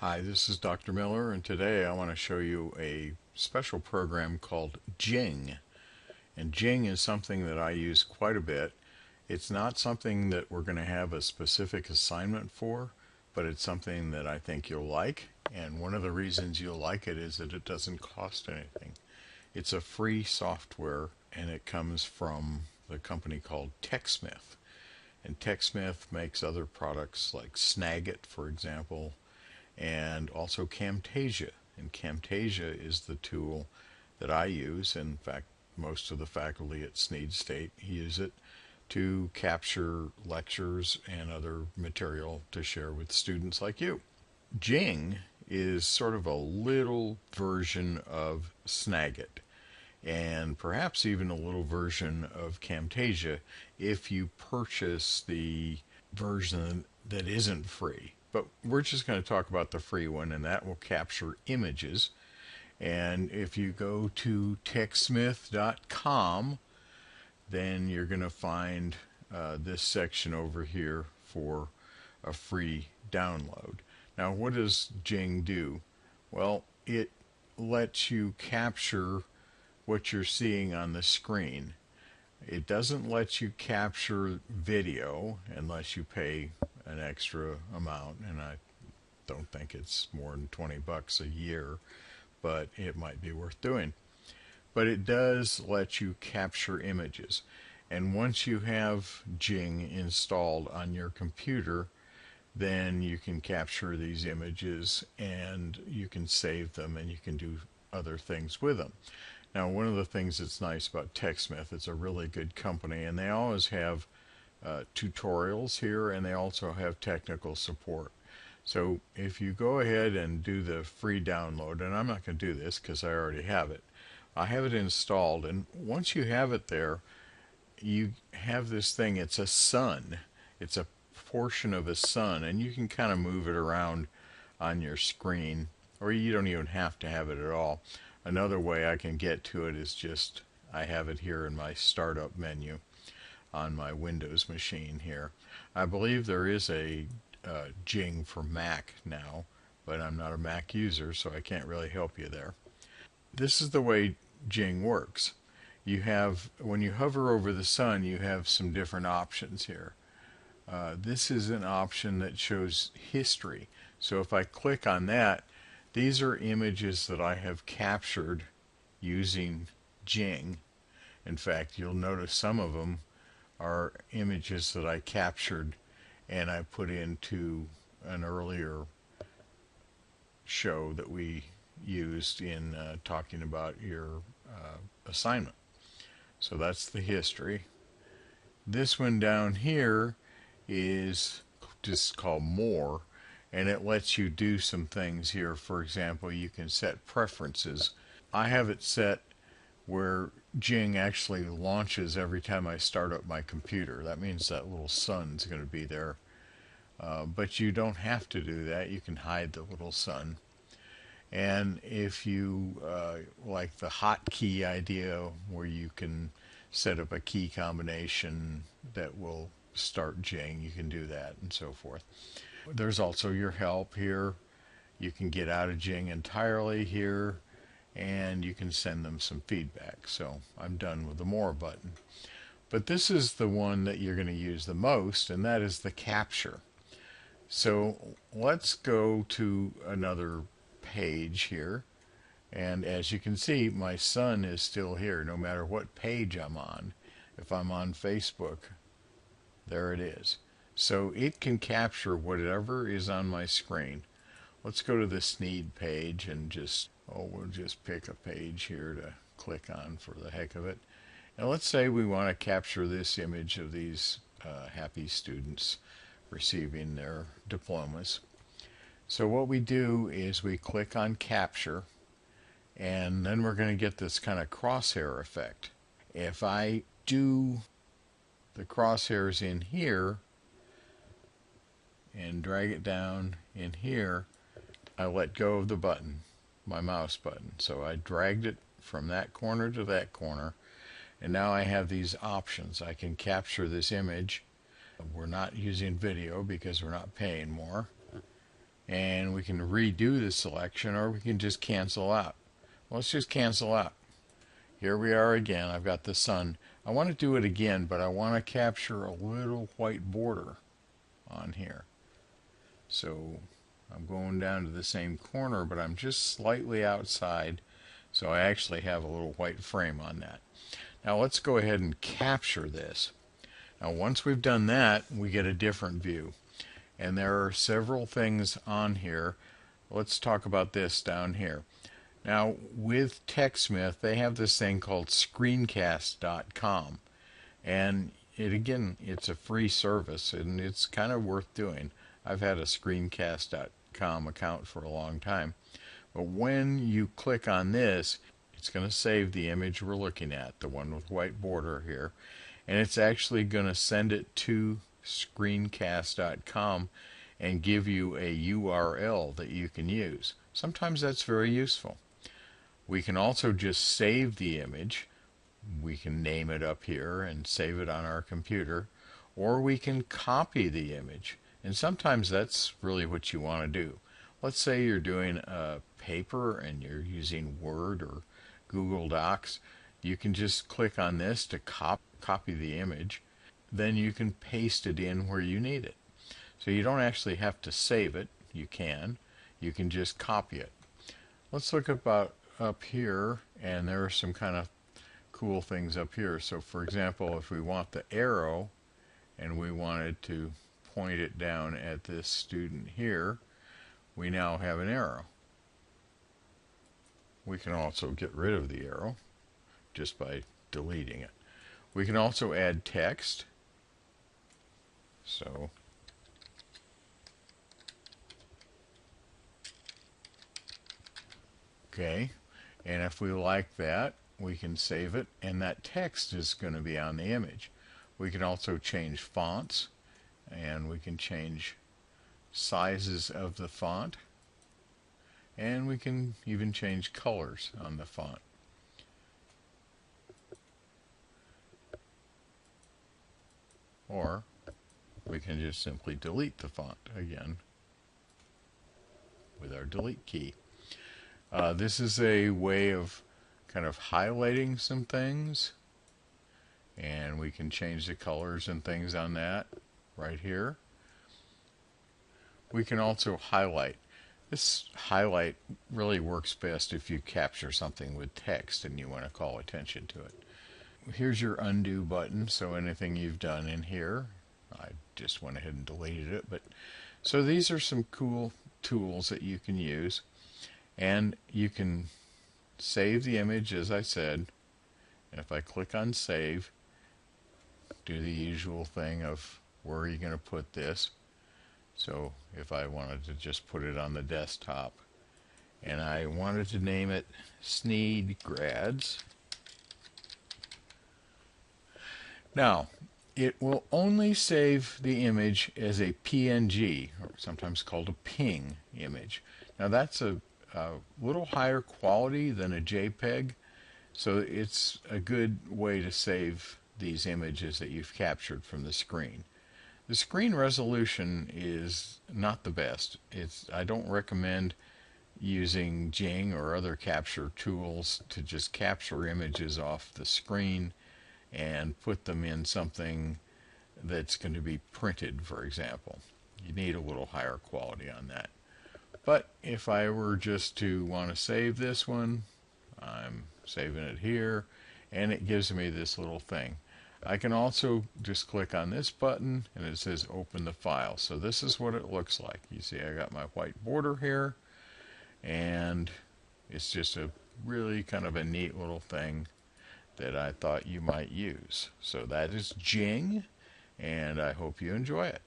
Hi, this is Dr. Miller, and today I want to show you a special program called Jing. And Jing is something that I use quite a bit. It's not something that we're going to have a specific assignment for, but it's something that I think you'll like. And one of the reasons you'll like it is that it doesn't cost anything. It's a free software, and it comes from the company called TechSmith. And TechSmith makes other products like Snagit, for example, and also Camtasia. And Camtasia is the tool that I use. In fact, most of the faculty at Sneed State use it to capture lectures and other material to share with students like you. Jing is sort of a little version of Snagit, and perhaps even a little version of Camtasia if you purchase the version that isn't free. But we're just going to talk about the free one, and that will capture images. And if you go to techsmith.com, then you're going to find this section over here for a free download. Now, what does Jing do? Well, it lets you capture what you're seeing on the screen. It doesn't let you capture video unless you pay an extra amount, and I don't think it's more than 20 bucks a year, but it might be worth doing. But it does let you capture images. And once you have Jing installed on your computer, then you can capture these images and you can save them and you can do other things with them. Now, one of the things that's nice about TechSmith, it's a really good company, and they always have tutorials here, and they also have technical support. So if you go ahead and do the free download, and I'm not going to do this because I already have it. I have it installed, and once you have it there, you have this thing. It's a sun. It's a portion of a sun, and you can kind of move it around on your screen, or you don't even have to have it at all. Another way I can get to it is just I have it here in my startup menu on my Windows machine here. I believe there is a Jing for Mac now, but I'm not a Mac user, so I can't really help you there. This is the way Jing works. You have, when you hover over the sun, you have some different options here. This is an option that shows history. So if I click on that, these are images that I have captured using Jing. In fact, you'll notice some of them are images that I captured and I put into an earlier show that we used in talking about your assignment. So that's the history. This one down here is just called More, and it lets you do some things here. For example, you can set preferences. I have it set where Jing actually launches every time I start up my computer. That means that little sun's going to be there. But you don't have to do that. You can hide the little sun. And if you like the hotkey idea where you can set up a key combination that will start Jing, you can do that and so forth. There's also your help here. You can get out of Jing entirely here, and you can send them some feedback. So I'm done with the More button. But this is the one that you're going to use the most, and that is the capture. So let's go to another page here. And as you can see, my sun is still here no matter what page I'm on. If I'm on Facebook, there it is. So it can capture whatever is on my screen. Let's go to the Sneed page and we'll just pick a page here to click on for the heck of it. And let's say we want to capture this image of these happy students receiving their diplomas. So what we do is we click on capture, and then we're going to get this kind of crosshair effect. If I do the crosshairs in here and drag it down in here, I let go of the button, my mouse button. So I dragged it from that corner to that corner, and now I have these options. I can capture this image. We're not using video because we're not paying more. and we can redo the selection, or we can just cancel out. Well, let's just cancel out. Here we are again. I've got the sun. I want to do it again, but I want to capture a little white border on here. So I'm going down to the same corner, but I'm just slightly outside, so I actually have a little white frame on that. Now let's go ahead and capture this. Now once we've done that, we get a different view. And there are several things on here. Let's talk about this down here. Now with TechSmith, they have this thing called screencast.com. And it's a free service, and it's kind of worth doing. I've had a screencast.com account for a long time. But when you click on this, it's going to save the image we're looking at, the one with white border here. And it's actually going to send it to screencast.com and give you a URL that you can use. Sometimes that's very useful. We can also just save the image. We can name it up here and save it on our computer, or we can copy the image. And sometimes that's really what you want to do. Let's say you're doing a paper and you're using Word or Google Docs. You can just click on this to copy the image. Then you can paste it in where you need it. So you don't actually have to save it. You can just copy it. Let's look about up here, and there are some kind of cool things up here. So for example, if we want the arrow and we wanted to point it down at this student here, we now have an arrow. We can also get rid of the arrow just by deleting it. We can also add text. So okay, and if we like that, we can save it, and that text is going to be on the image. We can also change fonts, and we can change sizes of the font, and we can even change colors on the font. Or we can just simply delete the font again with our delete key. This is a way of kind of highlighting some things, and we can change the colors and things on that right here. We can also highlight. This highlight really works best if you capture something with text and you want to call attention to it. Here's your undo button, so anything you've done in here, I just went ahead and deleted it. But so these are some cool tools that you can use, and you can save the image, as I said. And if I click on save, do the usual thing of where are you going to put this. So if I wanted to just put it on the desktop, and I wanted to name it Sneed Grads. Now, it will only save the image as a PNG, or sometimes called a PNG image. Now that's a little higher quality than a JPEG, so it's a good way to save these images that you've captured from the screen. The screen resolution is not the best. I don't recommend using Jing or other capture tools to just capture images off the screen and put them in something that's going to be printed, for example. You need a little higher quality on that. But if I were just to want to save this one, I'm saving it here, and it gives me this little thing. I can also just click on this button, and it says open the file. So this is what it looks like. You see I got my white border here, and it's just a really kind of a neat little thing that I thought you might use. So that is Jing, and I hope you enjoy it.